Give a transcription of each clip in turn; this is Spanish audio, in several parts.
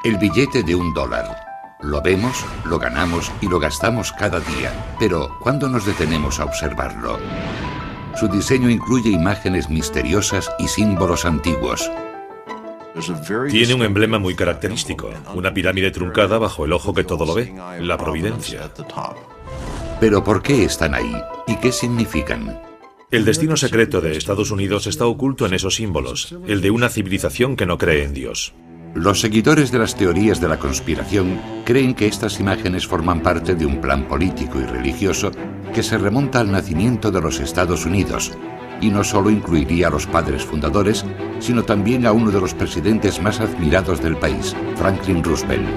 El billete de $1. Lo vemos, lo ganamos y lo gastamos cada día. Pero, ¿cuándo nos detenemos a observarlo? Su diseño incluye imágenes misteriosas y símbolos antiguos. Tiene un emblema muy característico, una pirámide truncada bajo el ojo que todo lo ve, la providencia. Pero ¿por qué están ahí? ¿Y qué significan? El destino secreto de Estados Unidos está oculto en esos símbolos, el de una civilización que no cree en Dios. Los seguidores de las teorías de la conspiración creen que estas imágenes forman parte de un plan político y religioso que se remonta al nacimiento de los Estados Unidos, y no solo incluiría a los padres fundadores, sino también a uno de los presidentes más admirados del país, Franklin Roosevelt.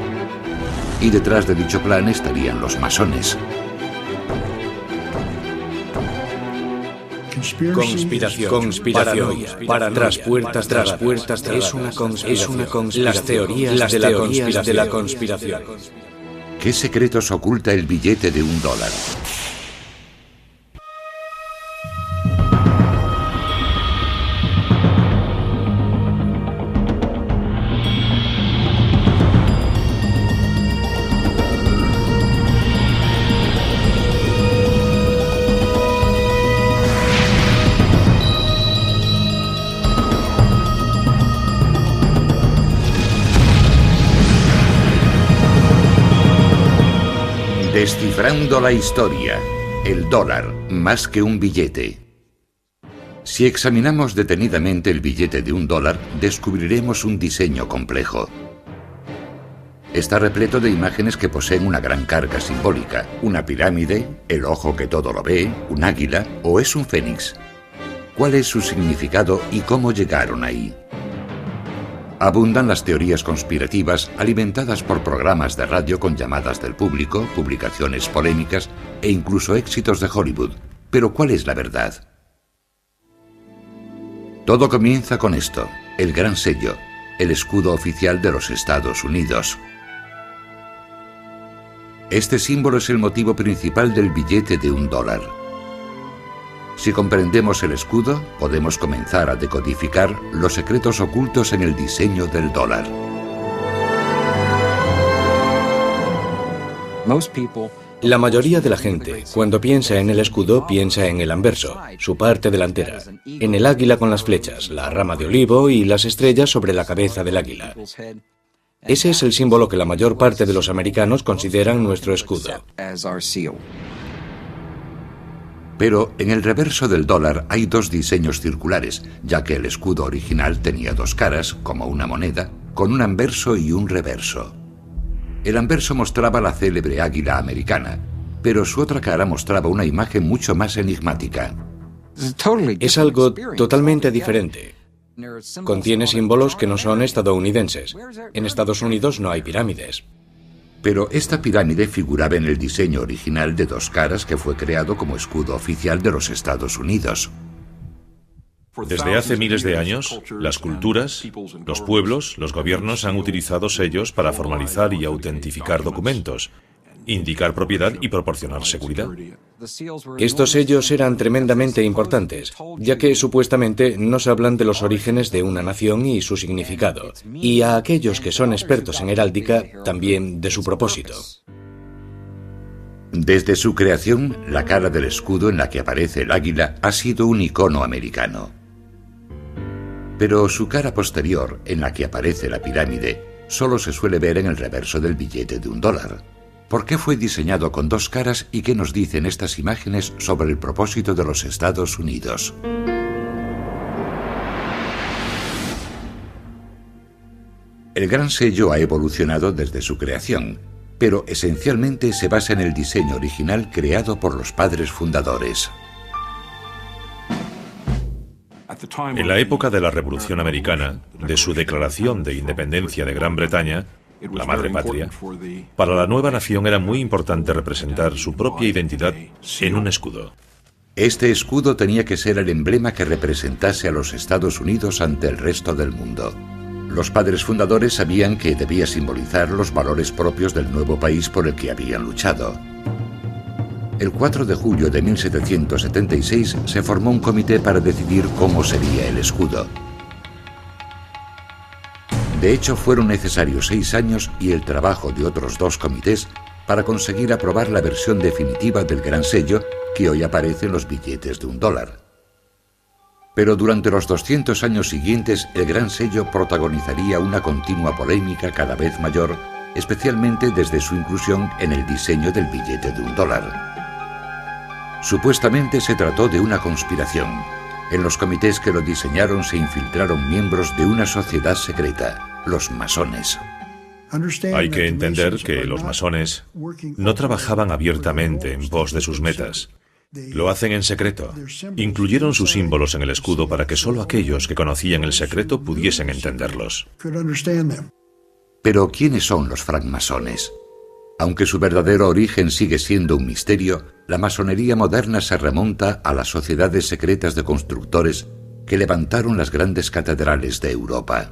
Y detrás de dicho plan estarían los masones. Conspiración, paranoia, tras puertas, es una conspiración. Las teorías de la conspiración. ¿Qué secretos oculta el billete de $1? Descifrando la historia, el dólar más que un billete. Si examinamos detenidamente el billete de $1, descubriremos un diseño complejo. Está repleto de imágenes que poseen una gran carga simbólica, una pirámide, el ojo que todo lo ve, un águila o es un fénix. ¿Cuál es su significado y cómo llegaron ahí? Abundan las teorías conspirativas alimentadas por programas de radio con llamadas del público, publicaciones polémicas e incluso éxitos de Hollywood. Pero ¿cuál es la verdad? Todo comienza con esto, el gran sello, el escudo oficial de los Estados Unidos. Este símbolo es el motivo principal del billete de $1. Si comprendemos el escudo, podemos comenzar a decodificar los secretos ocultos en el diseño del dólar. La mayoría de la gente, cuando piensa en el escudo, piensa en el anverso, su parte delantera, en el águila con las flechas, la rama de olivo y las estrellas sobre la cabeza del águila. Ese es el símbolo que la mayor parte de los americanos consideran nuestro escudo. Pero en el reverso del dólar hay dos diseños circulares, ya que el escudo original tenía dos caras, como una moneda, con un anverso y un reverso. El anverso mostraba la célebre águila americana, pero su otra cara mostraba una imagen mucho más enigmática. Es algo totalmente diferente. Contiene símbolos que no son estadounidenses. En Estados Unidos no hay pirámides. Pero esta pirámide figuraba en el diseño original de dos caras que fue creado como escudo oficial de los Estados Unidos. Desde hace miles de años, las culturas, los pueblos, los gobiernos han utilizado sellos para formalizar y autentificar documentos, indicar propiedad y proporcionar seguridad. Estos sellos eran tremendamente importantes, ya que supuestamente nos hablan de los orígenes de una nación y su significado, y a aquellos que son expertos en heráldica, también de su propósito. Desde su creación, la cara del escudo en la que aparece el águila ha sido un icono americano. Pero su cara posterior, en la que aparece la pirámide, solo se suele ver en el reverso del billete de $1. ¿Por qué fue diseñado con dos caras y qué nos dicen estas imágenes sobre el propósito de los Estados Unidos? El gran sello ha evolucionado desde su creación, pero esencialmente se basa en el diseño original creado por los padres fundadores. En la época de la Revolución Americana, de su declaración de independencia de Gran Bretaña, la madre patria, para la nueva nación era muy importante representar su propia identidad en un escudo. Este escudo tenía que ser el emblema que representase a los Estados Unidos ante el resto del mundo. Los padres fundadores sabían que debía simbolizar los valores propios del nuevo país por el que habían luchado. El 4 de julio de 1776 se formó un comité para decidir cómo sería el escudo. De hecho, fueron necesarios 6 años y el trabajo de otros 2 comités para conseguir aprobar la versión definitiva del Gran Sello que hoy aparece en los billetes de $1. Pero durante los 200 años siguientes, el Gran Sello protagonizaría una continua polémica cada vez mayor, especialmente desde su inclusión en el diseño del billete de $1. Supuestamente se trató de una conspiración. En los comités que lo diseñaron se infiltraron miembros de una sociedad secreta, los masones. Hay que entender que los masones no trabajaban abiertamente en pos de sus metas. Lo hacen en secreto. Incluyeron sus símbolos en el escudo para que solo aquellos que conocían el secreto pudiesen entenderlos. Pero, ¿quiénes son los francmasones? Aunque su verdadero origen sigue siendo un misterio, la masonería moderna se remonta a las sociedades secretas de constructores que levantaron las grandes catedrales de Europa.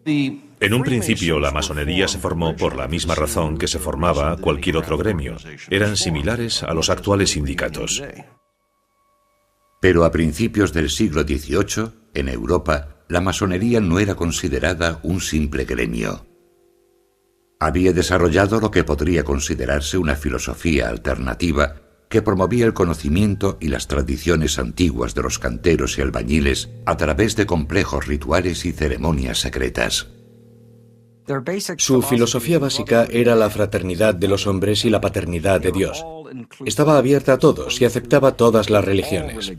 En un principio, la masonería se formó por la misma razón que se formaba cualquier otro gremio. Eran similares a los actuales sindicatos. Pero a principios del siglo XVIII, en Europa, la masonería no era considerada un simple gremio. Había desarrollado lo que podría considerarse una filosofía alternativa que promovía el conocimiento y las tradiciones antiguas de los canteros y albañiles a través de complejos rituales y ceremonias secretas. Su filosofía básica era la fraternidad de los hombres y la paternidad de Dios. Estaba abierta a todos y aceptaba todas las religiones.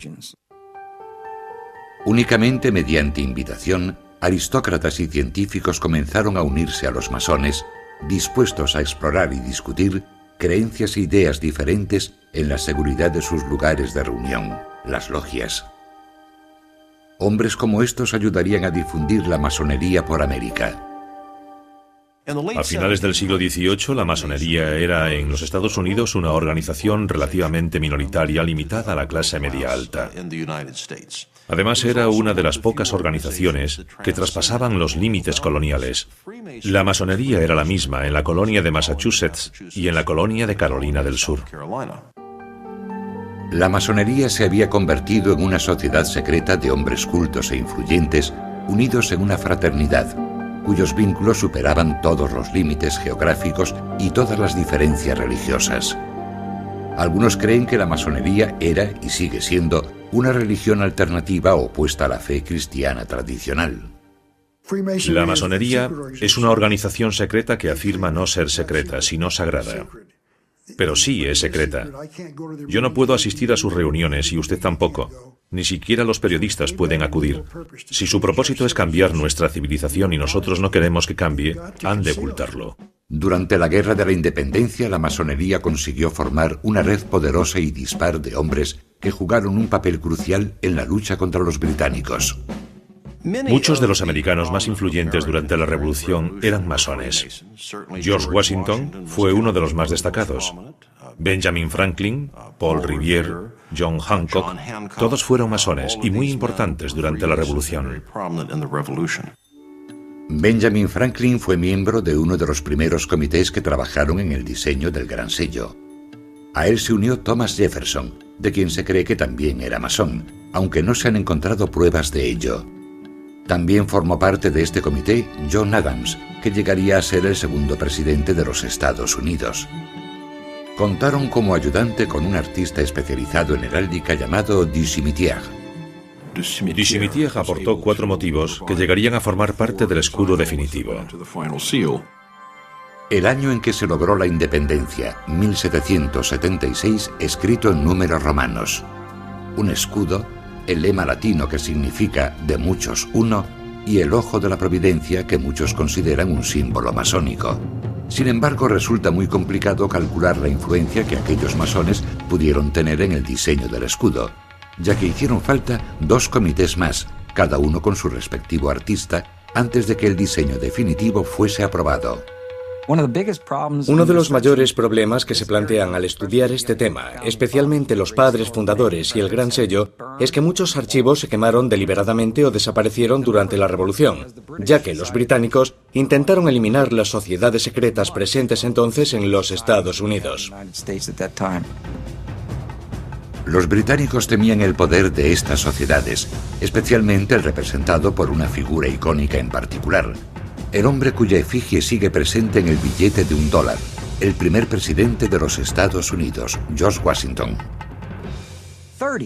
Únicamente mediante invitación, aristócratas y científicos comenzaron a unirse a los masones, dispuestos a explorar y discutir creencias e ideas diferentes en la seguridad de sus lugares de reunión, las logias. Hombres como estos ayudarían a difundir la masonería por América. A finales del siglo XVIII, la masonería era en los Estados Unidos una organización relativamente minoritaria limitada a la clase media alta. Además, era una de las pocas organizaciones que traspasaban los límites coloniales. La masonería era la misma en la colonia de Massachusetts y en la colonia de Carolina del Sur. La masonería se había convertido en una sociedad secreta de hombres cultos e influyentes, unidos en una fraternidad, cuyos vínculos superaban todos los límites geográficos y todas las diferencias religiosas. Algunos creen que la masonería era y sigue siendo una religión alternativa opuesta a la fe cristiana tradicional. La masonería es una organización secreta que afirma no ser secreta, sino sagrada. Pero sí es secreta. Yo no puedo asistir a sus reuniones y usted tampoco. Ni siquiera los periodistas pueden acudir. Si su propósito es cambiar nuestra civilización y nosotros no queremos que cambie, han de ocultarlo. Durante la Guerra de la Independencia, la masonería consiguió formar una red poderosa y dispar de hombres que jugaron un papel crucial en la lucha contra los británicos. Muchos de los americanos más influyentes durante la Revolución eran masones. George Washington fue uno de los más destacados. Benjamin Franklin, Paul Revere, John Hancock, todos fueron masones y muy importantes durante la Revolución. Benjamin Franklin fue miembro de uno de los primeros comités que trabajaron en el diseño del Gran Sello. A él se unió Thomas Jefferson, de quien se cree que también era masón, aunque no se han encontrado pruebas de ello. También formó parte de este comité John Adams, que llegaría a ser el segundo presidente de los Estados Unidos. Contaron como ayudante con un artista especializado en heráldica llamado Du Cimetière. Du Cimetière aportó 4 motivos que llegarían a formar parte del escudo definitivo. El año en que se logró la independencia, 1776, escrito en números romanos. Un escudo, el lema latino que significa de muchos uno, y el ojo de la providencia que muchos consideran un símbolo masónico. Sin embargo, resulta muy complicado calcular la influencia que aquellos masones pudieron tener en el diseño del escudo, ya que hicieron falta 2 comités más, cada uno con su respectivo artista, antes de que el diseño definitivo fuese aprobado. Uno de los mayores problemas que se plantean al estudiar este tema, especialmente los padres fundadores y el Gran Sello, es que muchos archivos se quemaron deliberadamente o desaparecieron durante la Revolución, ya que los británicos intentaron eliminar las sociedades secretas presentes entonces en los Estados Unidos. Los británicos temían el poder de estas sociedades, especialmente el representado por una figura icónica en particular, el hombre cuya efigie sigue presente en el billete de $1, el primer presidente de los Estados Unidos, George Washington.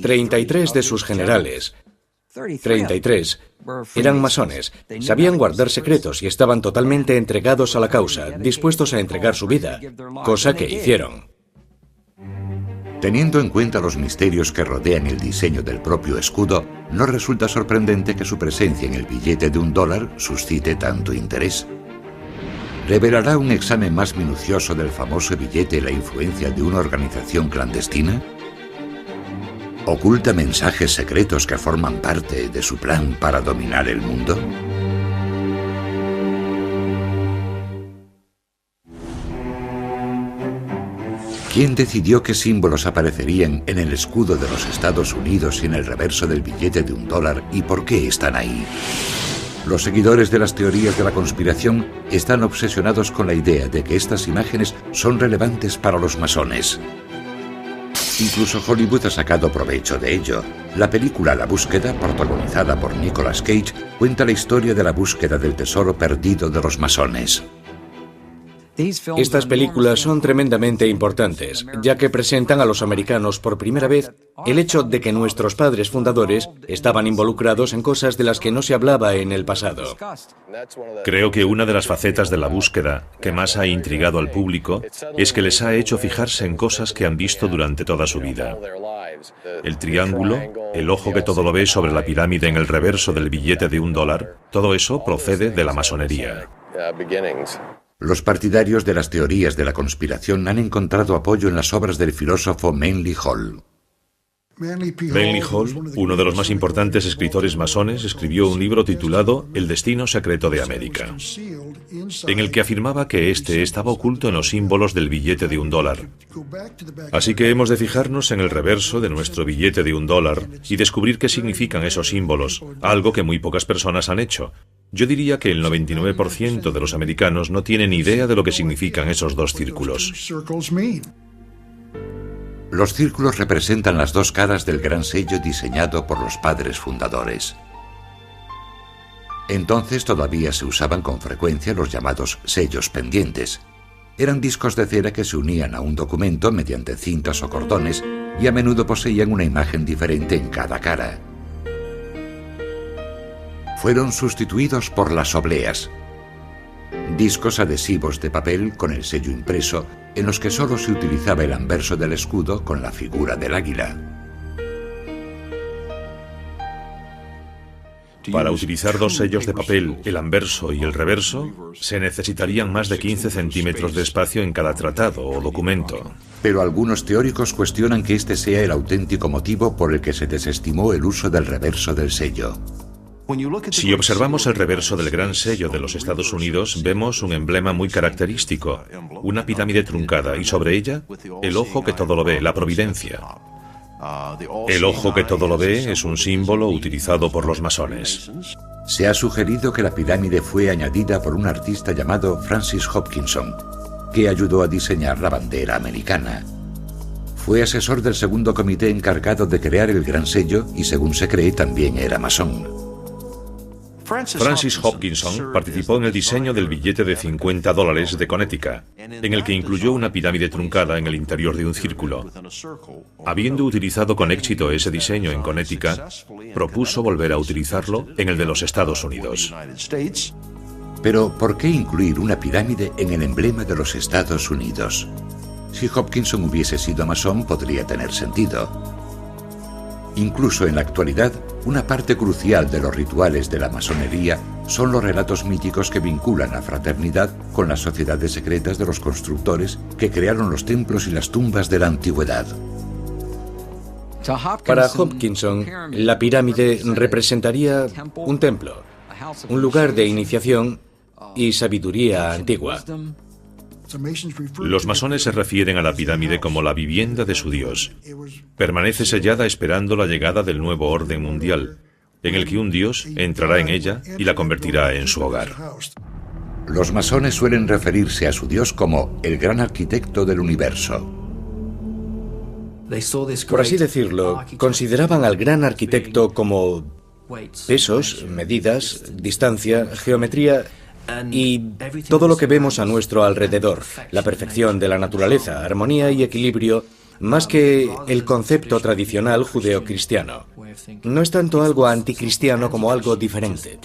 33 de sus generales, 33, eran masones, sabían guardar secretos y estaban totalmente entregados a la causa, dispuestos a entregar su vida, cosa que hicieron. Teniendo en cuenta los misterios que rodean el diseño del propio escudo, no resulta sorprendente que su presencia en el billete de $1 suscite tanto interés. ¿Revelará un examen más minucioso del famoso billete la influencia de una organización clandestina? ¿Oculta mensajes secretos que forman parte de su plan para dominar el mundo? ¿Quién decidió qué símbolos aparecerían en el escudo de los Estados Unidos y en el reverso del billete de $1 y por qué están ahí? Los seguidores de las teorías de la conspiración están obsesionados con la idea de que estas imágenes son relevantes para los masones. Incluso Hollywood ha sacado provecho de ello. La película La Búsqueda, protagonizada por Nicolas Cage, cuenta la historia de la búsqueda del tesoro perdido de los masones. Estas películas son tremendamente importantes, ya que presentan a los americanos por primera vez el hecho de que nuestros padres fundadores estaban involucrados en cosas de las que no se hablaba en el pasado. Creo que una de las facetas de La Búsqueda que más ha intrigado al público es que les ha hecho fijarse en cosas que han visto durante toda su vida. El triángulo, el ojo que todo lo ve sobre la pirámide en el reverso del billete de $1, todo eso procede de la masonería. Los partidarios de las teorías de la conspiración han encontrado apoyo en las obras del filósofo Manly Hall. Manly Hall, uno de los más importantes escritores masones, escribió un libro titulado El destino secreto de América, en el que afirmaba que este estaba oculto en los símbolos del billete de $1. Así que hemos de fijarnos en el reverso de nuestro billete de $1 y descubrir qué significan esos símbolos, algo que muy pocas personas han hecho. Yo diría que el 99% de los americanos no tienen idea de lo que significan esos dos círculos. Los círculos representan las dos caras del gran sello diseñado por los padres fundadores. Entonces todavía se usaban con frecuencia los llamados sellos pendientes. Eran discos de cera que se unían a un documento mediante cintas o cordones y a menudo poseían una imagen diferente en cada cara. Fueron sustituidos por las obleas, discos adhesivos de papel con el sello impreso en los que solo se utilizaba el anverso del escudo con la figura del águila. Para utilizar dos sellos de papel, el anverso y el reverso, se necesitarían más de 15 centímetros de espacio en cada tratado o documento. Pero algunos teóricos cuestionan que este sea el auténtico motivo por el que se desestimó el uso del reverso del sello. Si observamos el reverso del gran sello de los Estados Unidos, vemos un emblema muy característico, una pirámide truncada y sobre ella el ojo que todo lo ve, la providencia. El ojo que todo lo ve es un símbolo utilizado por los masones. Se ha sugerido que la pirámide fue añadida por un artista llamado Francis Hopkinson, que ayudó a diseñar la bandera americana. Fue asesor del segundo comité encargado de crear el gran sello y, según se cree, también era masón. Francis Hopkinson participó en el diseño del billete de $50 de Connecticut, en el que incluyó una pirámide truncada en el interior de un círculo. Habiendo utilizado con éxito ese diseño en Connecticut, propuso volver a utilizarlo en el de los Estados Unidos. Pero, ¿por qué incluir una pirámide en el emblema de los Estados Unidos? Si Hopkinson hubiese sido masón, podría tener sentido. Incluso en la actualidad, una parte crucial de los rituales de la masonería son los relatos míticos que vinculan la fraternidad con las sociedades secretas de los constructores que crearon los templos y las tumbas de la antigüedad. Para Hopkinson, la pirámide representaría un templo, un lugar de iniciación y sabiduría antigua. Los masones se refieren a la pirámide como la vivienda de su Dios. Permanece sellada esperando la llegada del nuevo orden mundial, en el que un Dios entrará en ella y la convertirá en su hogar. Los masones suelen referirse a su Dios como el gran arquitecto del universo. Por así decirlo, consideraban al gran arquitecto como pesos, medidas, distancia, geometría Y todo lo que vemos a nuestro alrededor, la perfección de la naturaleza, armonía y equilibrio, más que el concepto tradicional judeocristiano. No es tanto algo anticristiano como algo diferente.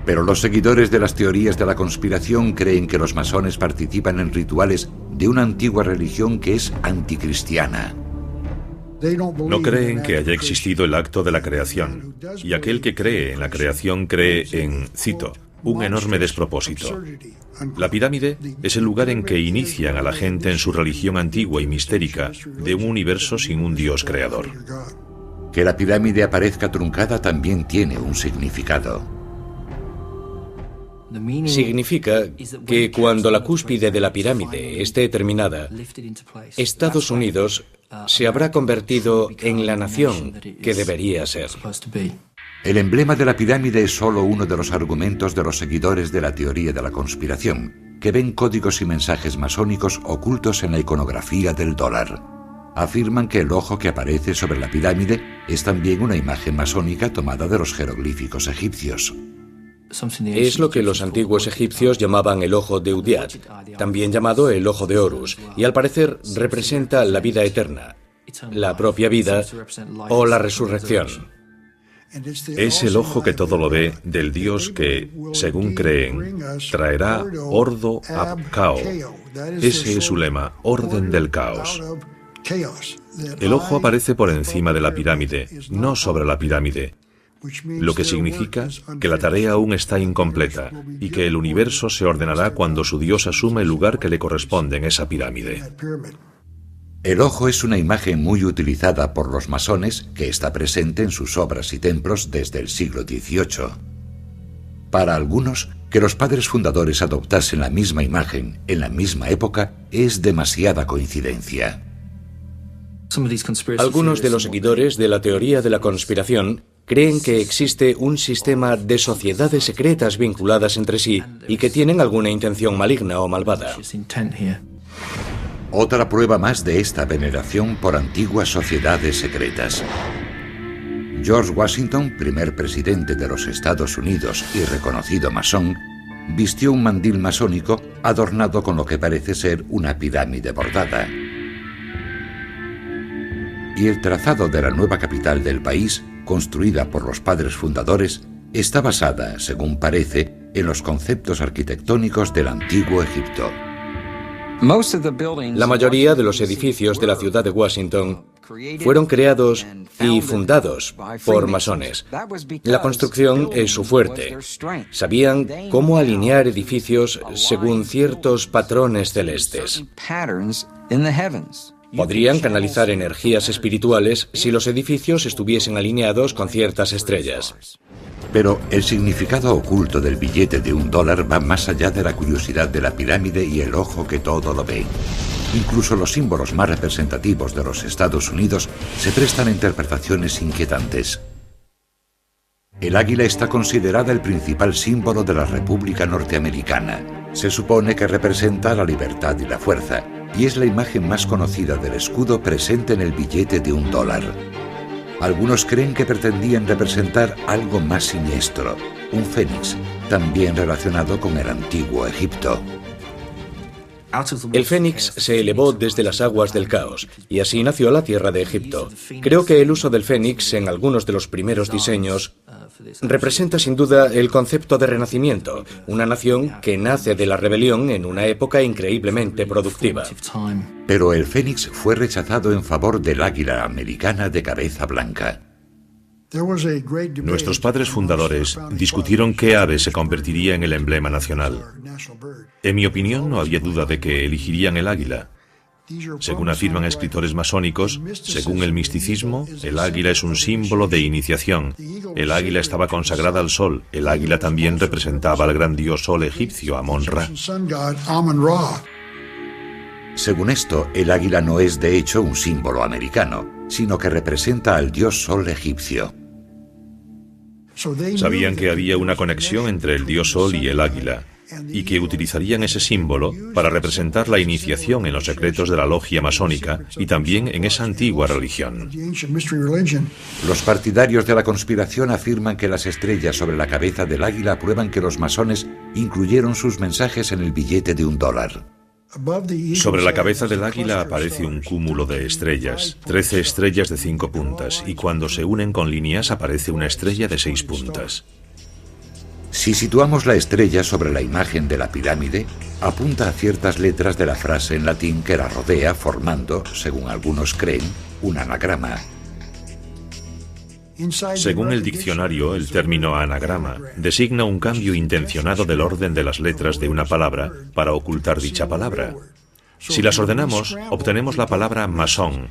Pero los seguidores de las teorías de la conspiración creen que los masones participan en rituales de una antigua religión que es anticristiana. No creen que haya existido el acto de la creación, y aquel que cree en la creación cree en, cito, un enorme despropósito. La pirámide es el lugar en que inician a la gente en su religión antigua y mistérica de un universo sin un Dios creador. Que la pirámide aparezca truncada también tiene un significado. Significa que cuando la cúspide de la pirámide esté terminada, Estados Unidos se habrá convertido en la nación que debería ser. El emblema de la pirámide es solo uno de los argumentos de los seguidores de la teoría de la conspiración, que ven códigos y mensajes masónicos ocultos en la iconografía del dólar. Afirman que el ojo que aparece sobre la pirámide es también una imagen masónica tomada de los jeroglíficos egipcios. Es lo que los antiguos egipcios llamaban el ojo de Udiat, también llamado el ojo de Horus, y al parecer representa la vida eterna, la propia vida o la resurrección. Es el ojo que todo lo ve del Dios que, según creen, traerá ordo ab cao. Ese es su lema, orden del caos. El ojo aparece por encima de la pirámide, no sobre la pirámide, lo que significa que la tarea aún está incompleta y que el universo se ordenará cuando su Dios asume el lugar que le corresponde en esa pirámide. El ojo es una imagen muy utilizada por los masones que está presente en sus obras y templos desde el siglo XVIII. Para algunos, que los padres fundadores adoptasen la misma imagen en la misma época es demasiada coincidencia. Algunos de los seguidores de la teoría de la conspiración creen que existe un sistema de sociedades secretas vinculadas entre sí y que tienen alguna intención maligna o malvada. Otra prueba más de esta veneración por antiguas sociedades secretas. George Washington, primer presidente de los Estados Unidos y reconocido masón, vistió un mandil masónico adornado con lo que parece ser una pirámide bordada. Y el trazado de la nueva capital del país, construida por los padres fundadores, está basada, según parece, en los conceptos arquitectónicos del antiguo Egipto. La mayoría de los edificios de la ciudad de Washington fueron creados y fundados por masones. La construcción es su fuerte. Sabían cómo alinear edificios según ciertos patrones celestes. Podrían canalizar energías espirituales si los edificios estuviesen alineados con ciertas estrellas. Pero el significado oculto del billete de $1 va más allá de la curiosidad de la pirámide y el ojo que todo lo ve. Incluso los símbolos más representativos de los Estados Unidos se prestan a interpretaciones inquietantes. El águila está considerada el principal símbolo de la República Norteamericana. Se supone que representa la libertad y la fuerza, y es la imagen más conocida del escudo presente en el billete de $1. Algunos creen que pretendían representar algo más siniestro, un fénix, también relacionado con el antiguo Egipto. El fénix se elevó desde las aguas del caos, y así nació la tierra de Egipto. Creo que el uso del fénix en algunos de los primeros diseños representa sin duda el concepto de renacimiento, una nación que nace de la rebelión en una época increíblemente productiva. Pero el fénix fue rechazado en favor del águila americana de cabeza blanca. Nuestros padres fundadores discutieron qué ave se convertiría en el emblema nacional. En mi opinión, no había duda de que elegirían el águila. Según afirman escritores masónicos, según el misticismo, el águila es un símbolo de iniciación. El águila estaba consagrada al sol. El águila también representaba al gran dios sol egipcio, Amon-Ra. Según esto, el águila no es de hecho un símbolo americano, sino que representa al dios sol egipcio. Sabían que había una conexión entre el dios sol y el águila, y que utilizarían ese símbolo para representar la iniciación en los secretos de la logia masónica y también en esa antigua religión. Los partidarios de la conspiración afirman que las estrellas sobre la cabeza del águila prueban que los masones incluyeron sus mensajes en el billete de $1. Sobre la cabeza del águila aparece un cúmulo de estrellas, 13 estrellas de 5 puntas, y cuando se unen con líneas aparece una estrella de 6 puntas. Si situamos la estrella sobre la imagen de la pirámide, apunta a ciertas letras de la frase en latín que la rodea, formando, según algunos creen, un anagrama. Según el diccionario, el término anagrama designa un cambio intencionado del orden de las letras de una palabra para ocultar dicha palabra. Si las ordenamos, obtenemos la palabra masón.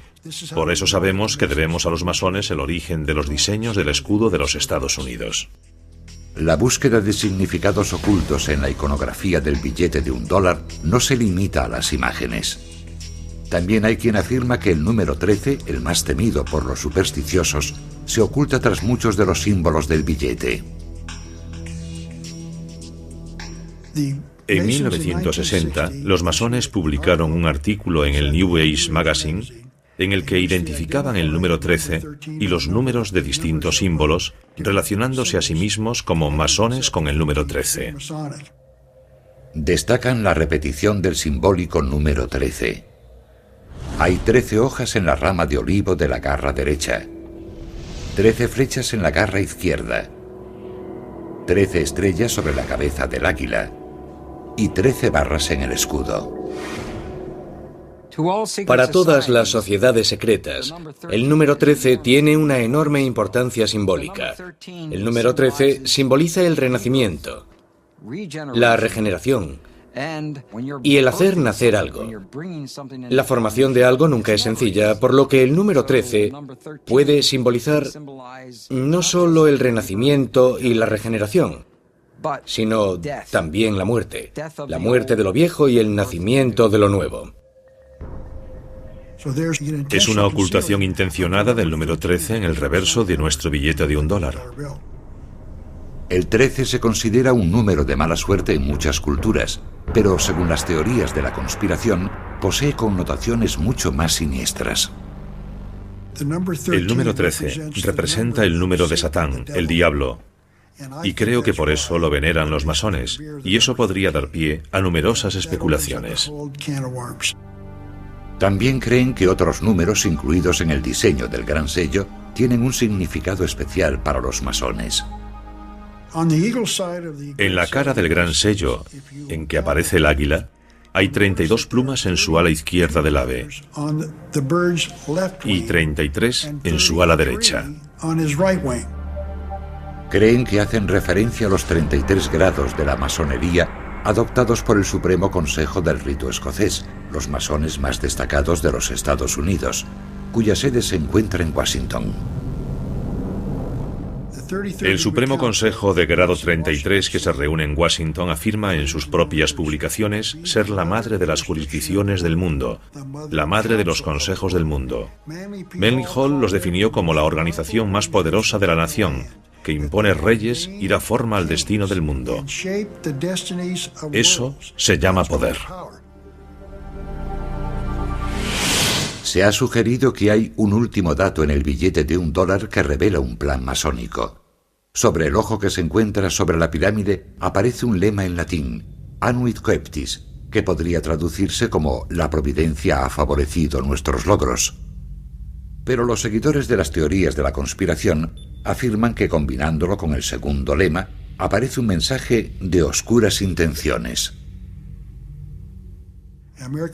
Por eso sabemos que debemos a los masones el origen de los diseños del escudo de los Estados Unidos. La búsqueda de significados ocultos en la iconografía del billete de $1 no se limita a las imágenes. También hay quien afirma que el número 13, el más temido por los supersticiosos, se oculta tras muchos de los símbolos del billete. En 1960, los masones publicaron un artículo en el New Age Magazine en el que identificaban el número 13 y los números de distintos símbolos, relacionándose a sí mismos como masones con el número 13. Destacan la repetición del simbólico número 13. Hay 13 hojas en la rama de olivo de la garra derecha, 13 flechas en la garra izquierda, 13 estrellas sobre la cabeza del águila y 13 barras en el escudo. Para todas las sociedades secretas, el número 13 tiene una enorme importancia simbólica. El número 13 simboliza el renacimiento, la regeneración y el hacer nacer algo. La formación de algo nunca es sencilla, por lo que el número 13 puede simbolizar no solo el renacimiento y la regeneración, sino también la muerte de lo viejo y el nacimiento de lo nuevo. Es una ocultación intencionada del número 13 en el reverso de nuestro billete de $1. El 13 se considera un número de mala suerte en muchas culturas, pero según las teorías de la conspiración, posee connotaciones mucho más siniestras. El número 13 representa el número de Satán, el diablo, y creo que por eso lo veneran los masones, y eso podría dar pie a numerosas especulaciones. También creen que otros números incluidos en el diseño del gran sello tienen un significado especial para los masones. En la cara del gran sello, en que aparece el águila, hay 32 plumas en su ala izquierda del ave y 33 en su ala derecha. Creen que hacen referencia a los 33 grados de la masonería adoptados por el Supremo Consejo del Rito Escocés, los masones más destacados de los Estados Unidos, cuya sede se encuentra en Washington. El Supremo Consejo de Grado 33 que se reúne en Washington afirma en sus propias publicaciones ser la madre de las jurisdicciones del mundo, la madre de los consejos del mundo. Manly Hall los definió como la organización más poderosa de la nación, que impone reyes y da forma al destino del mundo. Eso se llama poder. Se ha sugerido que hay un último dato en el billete de $1 que revela un plan masónico. Sobre el ojo que se encuentra sobre la pirámide aparece un lema en latín, Anuit Coeptis, que podría traducirse como «La providencia ha favorecido nuestros logros». Pero los seguidores de las teorías de la conspiración afirman que combinándolo con el segundo lema aparece un mensaje de oscuras intenciones.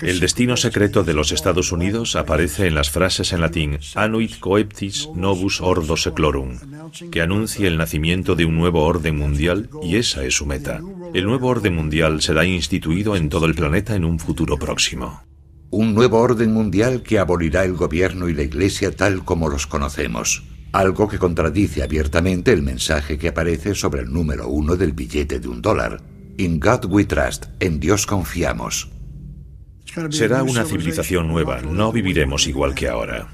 El destino secreto de los Estados Unidos aparece en las frases en latín Anuit Coeptis Novus Ordo Seclorum, que anuncia el nacimiento de un nuevo orden mundial, y esa es su meta. El nuevo orden mundial será instituido en todo el planeta en un futuro próximo. Un nuevo orden mundial que abolirá el gobierno y la Iglesia tal como los conocemos, algo que contradice abiertamente el mensaje que aparece sobre el número 1 del billete de $1. In God we trust, en Dios confiamos. Será una civilización nueva, no viviremos igual que ahora.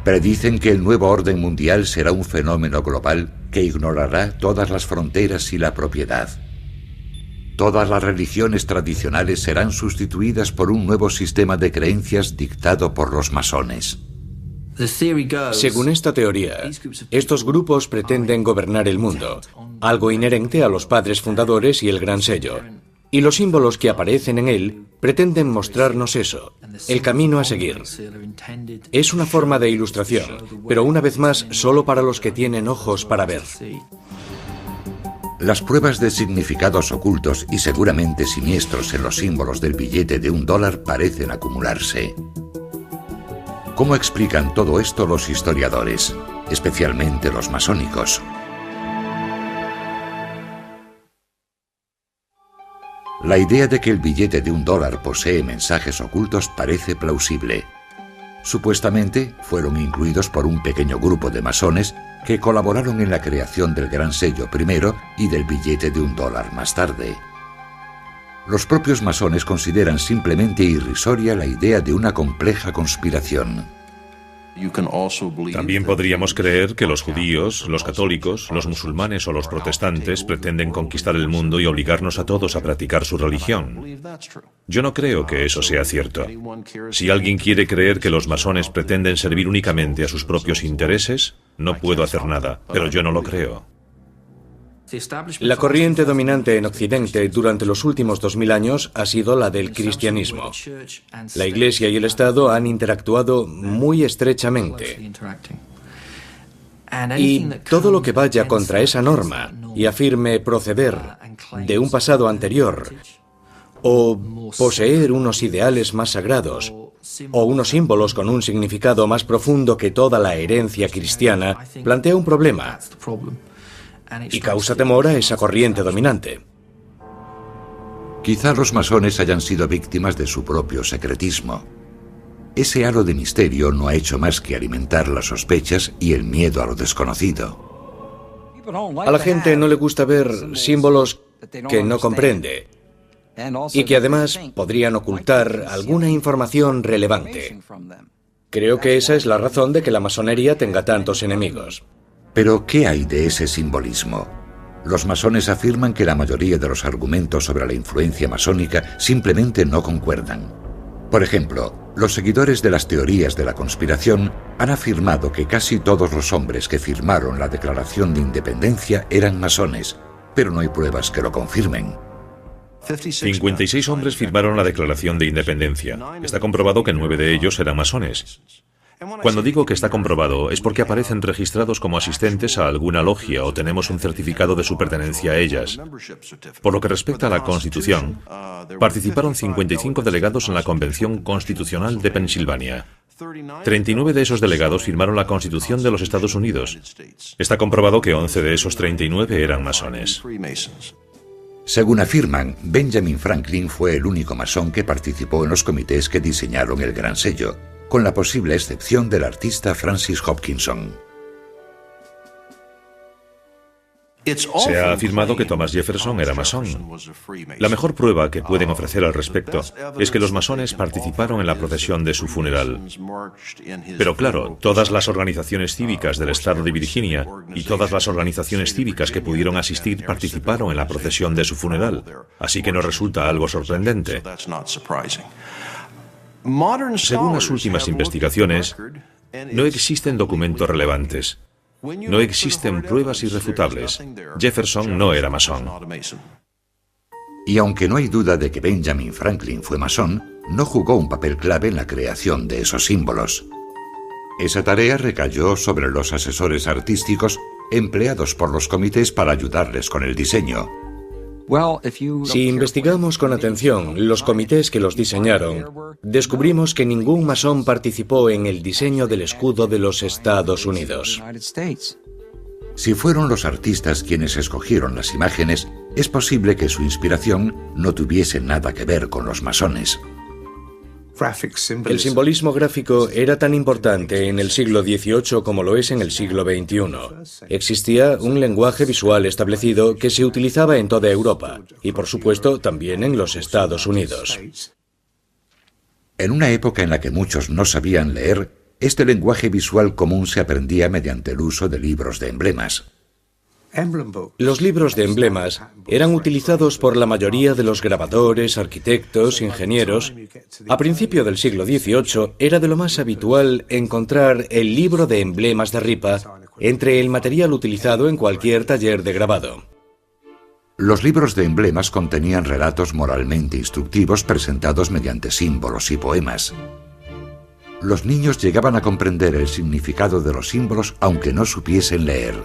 Predicen que el nuevo orden mundial será un fenómeno global que ignorará todas las fronteras y la propiedad. Todas las religiones tradicionales serán sustituidas por un nuevo sistema de creencias dictado por los masones. Según esta teoría, estos grupos pretenden gobernar el mundo, algo inherente a los padres fundadores y el Gran Sello. Y los símbolos que aparecen en él pretenden mostrarnos eso, el camino a seguir. Es una forma de ilustración, pero una vez más solo para los que tienen ojos para ver. Las pruebas de significados ocultos y seguramente siniestros en los símbolos del billete de $1 parecen acumularse. ¿Cómo explican todo esto los historiadores, especialmente los masónicos? La idea de que el billete de $1 posee mensajes ocultos parece plausible. Supuestamente fueron incluidos por un pequeño grupo de masones que colaboraron en la creación del Gran Sello primero y del billete de $1 más tarde. Los propios masones consideran simplemente irrisoria la idea de una compleja conspiración. También podríamos creer que los judíos, los católicos, los musulmanes o los protestantes pretenden conquistar el mundo y obligarnos a todos a practicar su religión. Yo no creo que eso sea cierto. Si alguien quiere creer que los masones pretenden servir únicamente a sus propios intereses, no puedo hacer nada, pero yo no lo creo. La corriente dominante en Occidente durante los últimos 2000 años ha sido la del cristianismo. La Iglesia y el Estado han interactuado muy estrechamente. Y todo lo que vaya contra esa norma y afirme proceder de un pasado anterior, o poseer unos ideales más sagrados, o unos símbolos con un significado más profundo que toda la herencia cristiana, plantea un problema y causa temor a esa corriente dominante. Quizá los masones hayan sido víctimas de su propio secretismo. Ese halo de misterio no ha hecho más que alimentar las sospechas y el miedo a lo desconocido. A la gente no le gusta ver símbolos que no comprende y que además podrían ocultar alguna información relevante. Creo que esa es la razón de que la masonería tenga tantos enemigos. Pero, ¿qué hay de ese simbolismo? Los masones afirman que la mayoría de los argumentos sobre la influencia masónica simplemente no concuerdan. Por ejemplo, los seguidores de las teorías de la conspiración han afirmado que casi todos los hombres que firmaron la Declaración de Independencia eran masones, pero no hay pruebas que lo confirmen. 56 hombres firmaron la Declaración de Independencia. Está comprobado que 9 de ellos eran masones. Cuando digo que está comprobado, es porque aparecen registrados como asistentes a alguna logia o tenemos un certificado de su pertenencia a ellas. Por lo que respecta a la Constitución, participaron 55 delegados en la Convención Constitucional de Pensilvania. 39 de esos delegados firmaron la Constitución de los Estados Unidos. Está comprobado que 11 de esos 39 eran masones. Según afirman, Benjamin Franklin fue el único masón que participó en los comités que diseñaron el Gran Sello, con la posible excepción del artista Francis Hopkinson. Se ha afirmado que Thomas Jefferson era masón. La mejor prueba que pueden ofrecer al respecto es que los masones participaron en la procesión de su funeral. Pero claro, todas las organizaciones cívicas del estado de Virginia y todas las organizaciones cívicas que pudieron asistir participaron en la procesión de su funeral, así que no resulta algo sorprendente. Según las últimas investigaciones, no existen documentos relevantes. No existen pruebas irrefutables. Jefferson no era masón. Y aunque no hay duda de que Benjamin Franklin fue masón, no jugó un papel clave en la creación de esos símbolos. Esa tarea recayó sobre los asesores artísticos empleados por los comités para ayudarles con el diseño. Si investigamos con atención los comités que los diseñaron, descubrimos que ningún masón participó en el diseño del escudo de los Estados Unidos. Si fueron los artistas quienes escogieron las imágenes, es posible que su inspiración no tuviese nada que ver con los masones. El simbolismo gráfico era tan importante en el siglo XVIII como lo es en el siglo XXI. Existía un lenguaje visual establecido que se utilizaba en toda Europa y, por supuesto, también en los Estados Unidos. En una época en la que muchos no sabían leer, este lenguaje visual común se aprendía mediante el uso de libros de emblemas. Los libros de emblemas eran utilizados por la mayoría de los grabadores, arquitectos, ingenieros. A principio del siglo XVIII era de lo más habitual encontrar el libro de emblemas de ripa entre el material utilizado en cualquier taller de grabado. Los libros de emblemas contenían relatos moralmente instructivos presentados mediante símbolos y poemas. Los niños llegaban a comprender el significado de los símbolos aunque no supiesen leer.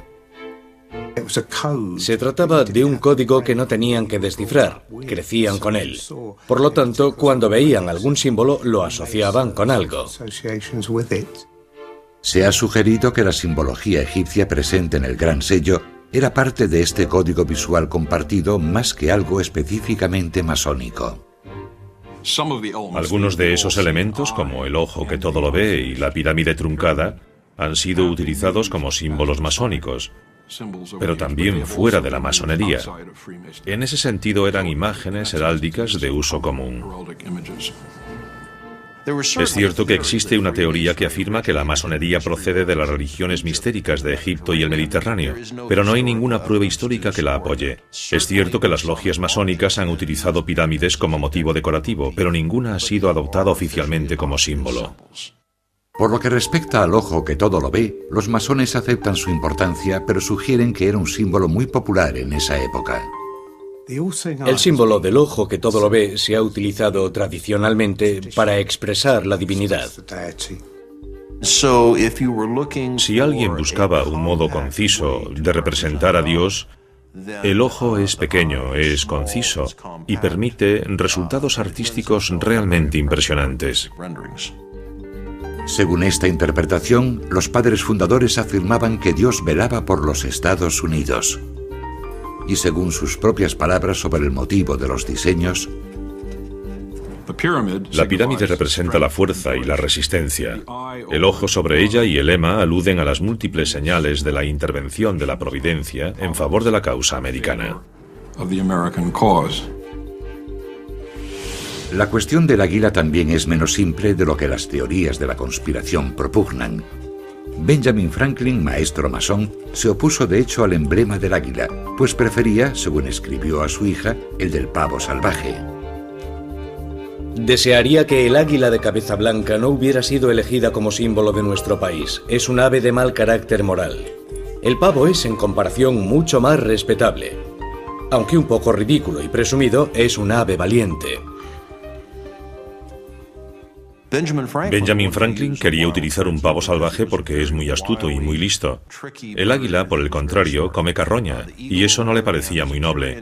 Se trataba de un código que no tenían que descifrar, crecían con él. Por lo tanto, cuando veían algún símbolo, lo asociaban con algo. Se ha sugerido que la simbología egipcia presente en el Gran Sello era parte de este código visual compartido más que algo específicamente masónico. Algunos de esos elementos, como el ojo que todo lo ve y la pirámide truncada, han sido utilizados como símbolos masónicos, pero también fuera de la masonería. En ese sentido eran imágenes heráldicas de uso común. Es cierto que existe una teoría que afirma que la masonería procede de las religiones mistéricas de Egipto y el Mediterráneo, pero no hay ninguna prueba histórica que la apoye. Es cierto que las logias masónicas han utilizado pirámides como motivo decorativo, pero ninguna ha sido adoptada oficialmente como símbolo. Por lo que respecta al ojo que todo lo ve, los masones aceptan su importancia, pero sugieren que era un símbolo muy popular en esa época. El símbolo del ojo que todo lo ve se ha utilizado tradicionalmente para expresar la divinidad. Si alguien buscaba un modo conciso de representar a Dios, el ojo es pequeño, es conciso y permite resultados artísticos realmente impresionantes. Según esta interpretación, los padres fundadores afirmaban que Dios velaba por los Estados Unidos. Y según sus propias palabras sobre el motivo de los diseños, la pirámide representa la fuerza y la resistencia. El ojo sobre ella y el lema aluden a las múltiples señales de la intervención de la providencia en favor de la causa americana. La cuestión del águila también es menos simple de lo que las teorías de la conspiración propugnan. Benjamin Franklin, maestro masón, se opuso de hecho al emblema del águila, pues prefería, según escribió a su hija, el del pavo salvaje. Desearía que el águila de cabeza blanca no hubiera sido elegida como símbolo de nuestro país. Es un ave de mal carácter moral. El pavo es, en comparación, mucho más respetable. Aunque un poco ridículo y presumido, es un ave valiente. Benjamin Franklin quería utilizar un pavo salvaje porque es muy astuto y muy listo. El águila, por el contrario, come carroña, y eso no le parecía muy noble.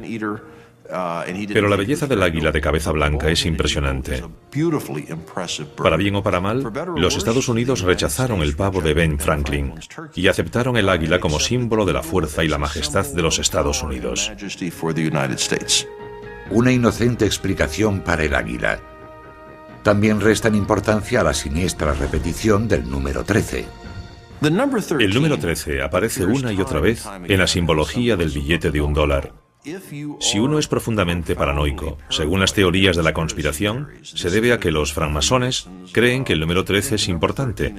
Pero la belleza del águila de cabeza blanca es impresionante. Para bien o para mal, los Estados Unidos rechazaron el pavo de Ben Franklin y aceptaron el águila como símbolo de la fuerza y la majestad de los Estados Unidos. Una inocente explicación para el águila. También restan importancia a la siniestra repetición del número 13. El número 13 aparece una y otra vez en la simbología del billete de $1. Si uno es profundamente paranoico, según las teorías de la conspiración, se debe a que los francmasones creen que el número 13 es importante.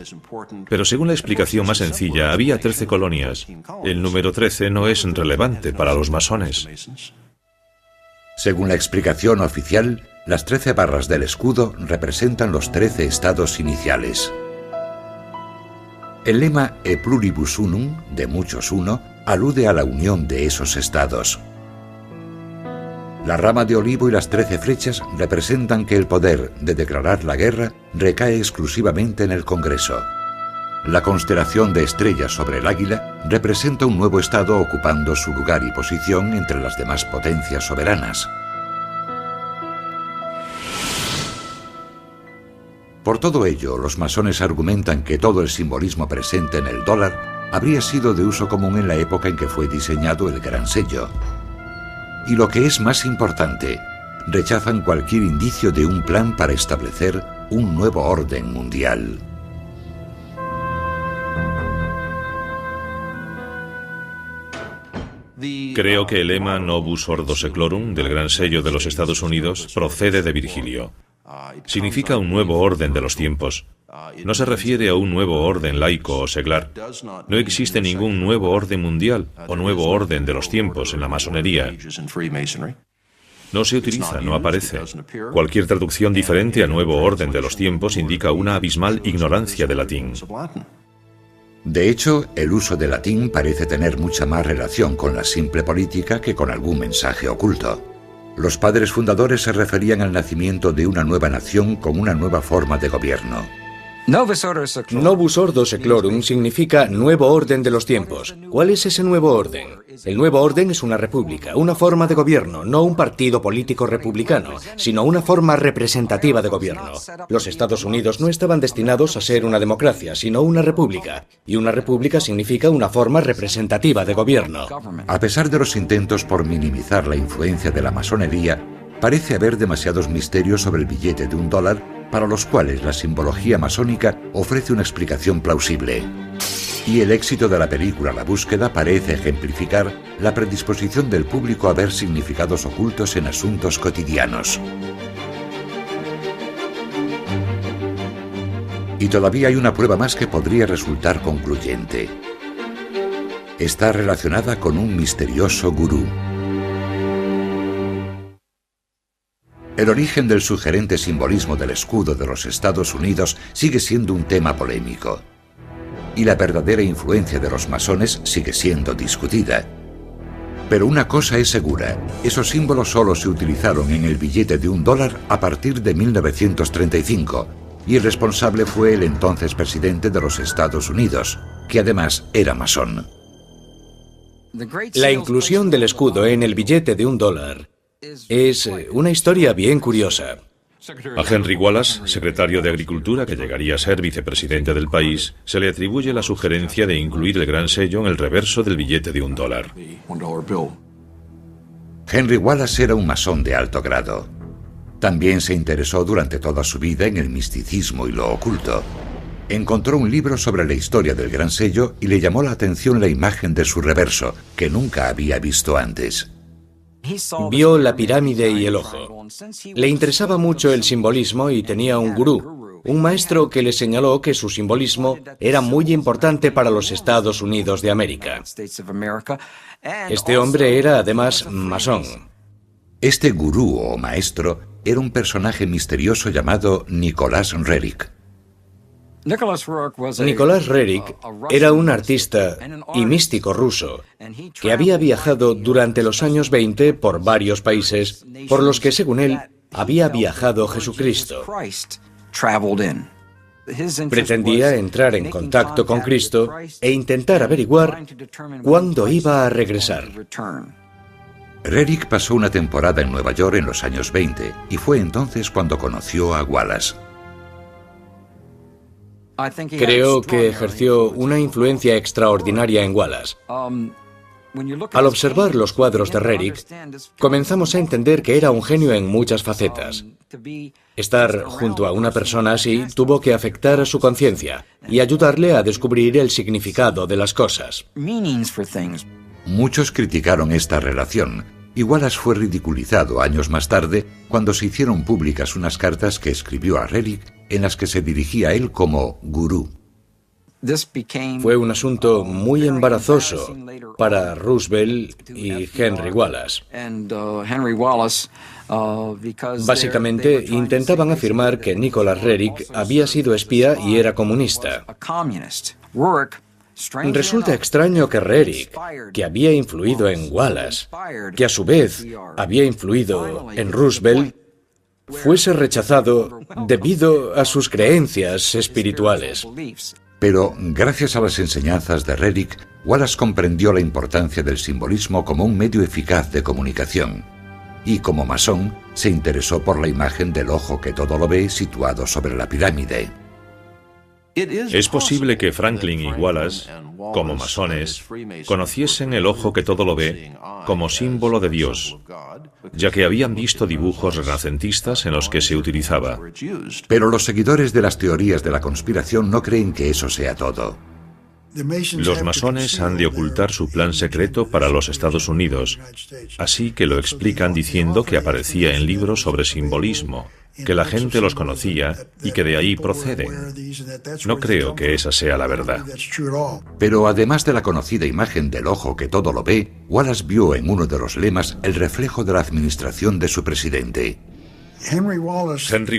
Pero según la explicación más sencilla, había 13 colonias. El número 13 no es relevante para los masones. Según la explicación oficial, las 13 barras del escudo representan los 13 estados iniciales. El lema E pluribus unum, de muchos uno, alude a la unión de esos estados. La rama de olivo y las 13 flechas representan que el poder de declarar la guerra recae exclusivamente en el Congreso. La constelación de estrellas sobre el águila representa un nuevo estado ocupando su lugar y posición entre las demás potencias soberanas. Por todo ello, los masones argumentan que todo el simbolismo presente en el dólar habría sido de uso común en la época en que fue diseñado el Gran Sello. Y lo que es más importante, rechazan cualquier indicio de un plan para establecer un nuevo orden mundial. Creo que el lema Novus Ordo Seclorum del Gran Sello de los Estados Unidos procede de Virgilio. Significa un nuevo orden de los tiempos. No se refiere a un nuevo orden laico o seglar. No existe ningún nuevo orden mundial o nuevo orden de los tiempos en la masonería. No se utiliza, no aparece. Cualquier traducción diferente a nuevo orden de los tiempos indica una abismal ignorancia del latín. De hecho, el uso del latín parece tener mucha más relación con la simple política que con algún mensaje oculto. Los padres fundadores se referían al nacimiento de una nueva nación con una nueva forma de gobierno. Novus Ordo Seclorum significa nuevo orden de los tiempos. ¿Cuál es ese nuevo orden? El nuevo orden es una república, una forma de gobierno, no un partido político republicano, sino una forma representativa de gobierno. Los Estados Unidos no estaban destinados a ser una democracia, sino una república. Y una república significa una forma representativa de gobierno. A pesar de los intentos por minimizar la influencia de la masonería, parece haber demasiados misterios sobre el billete de $1 para los cuales la simbología masónica ofrece una explicación plausible. Y el éxito de la película La Búsqueda parece ejemplificar la predisposición del público a ver significados ocultos en asuntos cotidianos. Y todavía hay una prueba más que podría resultar concluyente. Está relacionada con un misterioso gurú. El origen del sugerente simbolismo del escudo de los Estados Unidos sigue siendo un tema polémico. Y la verdadera influencia de los masones sigue siendo discutida. Pero una cosa es segura, esos símbolos solo se utilizaron en el billete de $1 a partir de 1935, y el responsable fue el entonces presidente de los Estados Unidos, que además era masón. La inclusión del escudo en el billete de $1 es una historia bien curiosa. A Henry Wallace, secretario de Agricultura que llegaría a ser vicepresidente del país, se le atribuye la sugerencia de incluir el gran sello en el reverso del billete de $1. Henry Wallace era un masón de alto grado. También se interesó durante toda su vida en el misticismo y lo oculto. Encontró un libro sobre la historia del gran sello y le llamó la atención la imagen de su reverso, que nunca había visto antes. Vio la pirámide y el ojo. Le interesaba mucho el simbolismo y tenía un gurú, un maestro que le señaló que su simbolismo era muy importante para los Estados Unidos de América. Este hombre era además masón. Este gurú o maestro era un personaje misterioso llamado Nicholas Roerich. Nicholas Roerich era un artista y místico ruso que había viajado durante los años 20 por varios países por los que, según él, había viajado Jesucristo. Pretendía entrar en contacto con Cristo e intentar averiguar cuándo iba a regresar. Roerich pasó una temporada en Nueva York en los años 20 y fue entonces cuando conoció a Wallace. Creo que ejerció una influencia extraordinaria en Wallace. Al observar los cuadros de Roerich, comenzamos a entender que era un genio en muchas facetas. Estar junto a una persona así tuvo que afectar a su conciencia y ayudarle a descubrir el significado de las cosas. Muchos criticaron esta relación, y Wallace fue ridiculizado años más tarde cuando se hicieron públicas unas cartas que escribió a Roerich en las que se dirigía a él como gurú. Fue un asunto muy embarazoso para Roosevelt y Henry Wallace. Básicamente, intentaban afirmar que Nicholas Roerich había sido espía y era comunista. Resulta extraño que Roerich, que había influido en Wallace, que a su vez había influido en Roosevelt, fuese rechazado debido a sus creencias espirituales. Pero, gracias a las enseñanzas de Roerich, Wallace comprendió la importancia del simbolismo como un medio eficaz de comunicación. Y como masón, se interesó por la imagen del ojo que todo lo ve situado sobre la pirámide. Es posible que Franklin y Wallace, como masones, conociesen el ojo que todo lo ve como símbolo de Dios, ya que habían visto dibujos renacentistas en los que se utilizaba. Pero los seguidores de las teorías de la conspiración no creen que eso sea todo. Los masones han de ocultar su plan secreto para los Estados Unidos, así que lo explican diciendo que aparecía en libros sobre simbolismo, que la gente los conocía y que de ahí proceden. No creo que esa sea la verdad. Pero además de la conocida imagen del ojo que todo lo ve, Wallace vio en uno de los lemas el reflejo de la administración de su presidente. Henry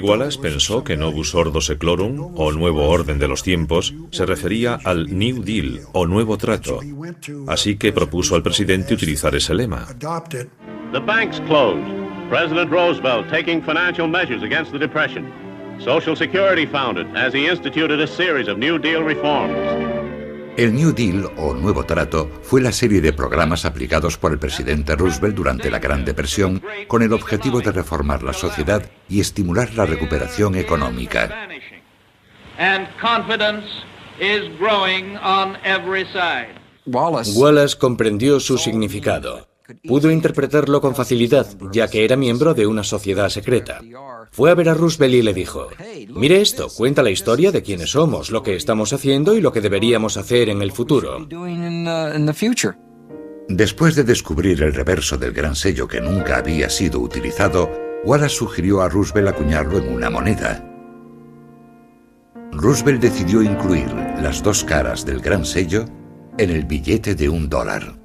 Wallace pensó que Novus Ordo Seclorum, o Nuevo Orden de los Tiempos, se refería al New Deal, o Nuevo Trato. Así que propuso al presidente utilizar ese lema. The banks closed. President Roosevelt taking financial measures against the Depression. Social Security founded as he instituted a series of New Deal reforms. El New Deal, o Nuevo Trato, fue la serie de programas aplicados por el presidente Roosevelt durante la Gran Depresión con el objetivo de reformar la sociedad y estimular la recuperación económica. Wallace comprendió su significado. Pudo interpretarlo con facilidad, ya que era miembro de una sociedad secreta. Fue a ver a Roosevelt y le dijo: «Mire esto, cuenta la historia de quiénes somos, lo que estamos haciendo y lo que deberíamos hacer en el futuro». Después de descubrir el reverso del gran sello que nunca había sido utilizado, Wallace sugirió a Roosevelt acuñarlo en una moneda. Roosevelt decidió incluir las dos caras del gran sello en el billete de $1.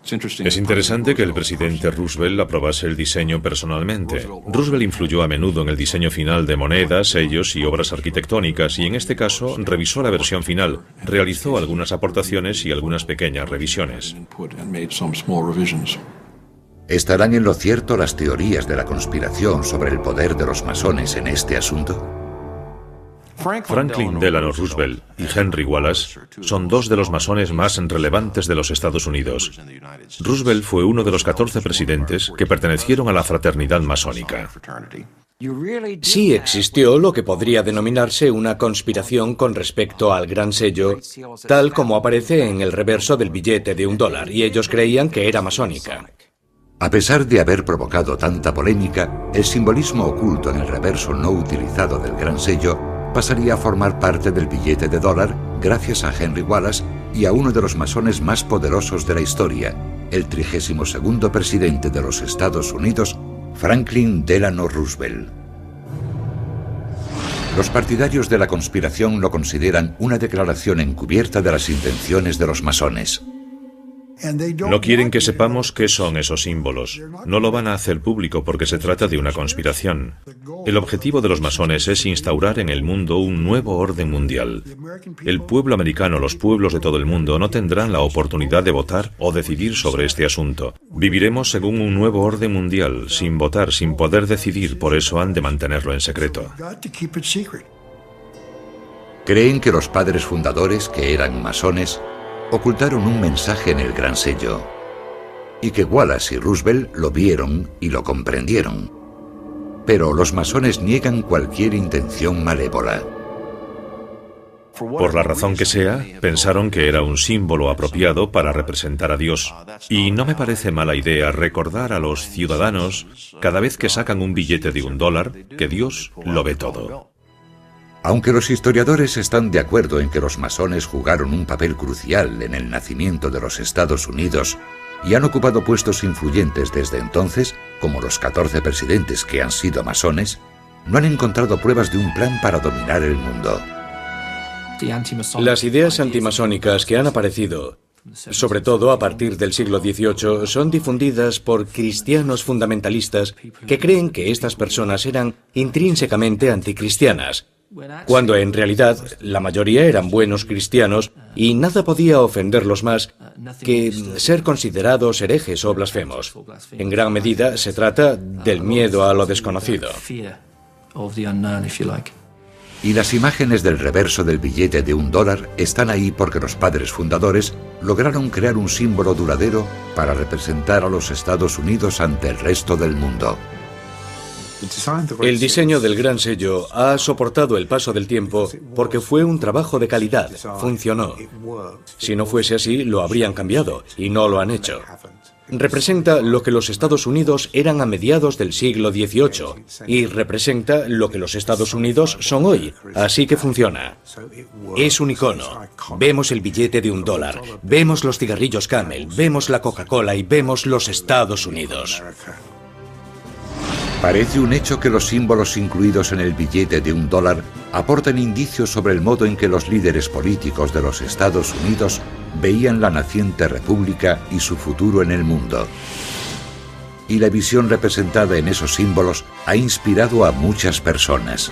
Es interesante que el presidente Roosevelt aprobase el diseño personalmente. Roosevelt influyó a menudo en el diseño final de monedas, sellos y obras arquitectónicas, y en este caso revisó la versión final, realizó algunas aportaciones y algunas pequeñas revisiones. ¿Estarán en lo cierto las teorías de la conspiración sobre el poder de los masones en este asunto? Franklin Delano Roosevelt y Henry Wallace son dos de los masones más relevantes de los Estados Unidos. Roosevelt fue uno de los 14 presidentes que pertenecieron a la fraternidad masónica. Sí existió lo que podría denominarse una conspiración con respecto al gran sello, tal como aparece en el reverso del billete de $1, y ellos creían que era masónica. A pesar de haber provocado tanta polémica, el simbolismo oculto en el reverso no utilizado del gran sello pasaría a formar parte del billete de $1 gracias a Henry Wallace y a uno de los masones más poderosos de la historia, el 32º presidente de los Estados Unidos, Franklin Delano Roosevelt. Los partidarios de la conspiración lo consideran una declaración encubierta de las intenciones de los masones. No quieren que sepamos qué son esos símbolos. No lo van a hacer público porque se trata de una conspiración. El objetivo de los masones es instaurar en el mundo un nuevo orden mundial. El pueblo americano, los pueblos de todo el mundo, no tendrán la oportunidad de votar o decidir sobre este asunto. Viviremos según un nuevo orden mundial, sin votar, sin poder decidir, por eso han de mantenerlo en secreto. Creen que los padres fundadores, que eran masones, ocultaron un mensaje en el gran sello, y que Wallace y Roosevelt lo vieron y lo comprendieron. Pero los masones niegan cualquier intención malévola. Por la razón que sea, pensaron que era un símbolo apropiado para representar a Dios. Y no me parece mala idea recordar a los ciudadanos, cada vez que sacan un billete de $1, que Dios lo ve todo. Aunque los historiadores están de acuerdo en que los masones jugaron un papel crucial en el nacimiento de los Estados Unidos y han ocupado puestos influyentes desde entonces, como los 14 presidentes que han sido masones, no han encontrado pruebas de un plan para dominar el mundo. Las ideas antimasónicas que han aparecido, sobre todo a partir del siglo XVIII, son difundidas por cristianos fundamentalistas que creen que estas personas eran intrínsecamente anticristianas, cuando en realidad la mayoría eran buenos cristianos y nada podía ofenderlos más que ser considerados herejes o blasfemos. En gran medida se trata del miedo a lo desconocido. Y las imágenes del reverso del billete de $1 están ahí porque los padres fundadores lograron crear un símbolo duradero para representar a los Estados Unidos ante el resto del mundo. El diseño del gran sello ha soportado el paso del tiempo porque fue un trabajo de calidad, funcionó. Si no fuese así, lo habrían cambiado, y no lo han hecho. representa lo que los Estados Unidos eran a mediados del siglo XVIII y representa lo que los Estados Unidos son hoy. Así que funciona. Es un icono. Vemos el billete de $1, vemos los cigarrillos Camel, vemos la Coca-Cola y vemos los Estados Unidos. Parece un hecho que los símbolos incluidos en el billete de $1 aportan indicios sobre el modo en que los líderes políticos de los Estados Unidos veían la naciente república y su futuro en el mundo. Y la visión representada en esos símbolos ha inspirado a muchas personas.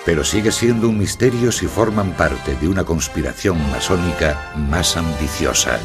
Pero sigue siendo un misterio si forman parte de una conspiración masónica más ambiciosa.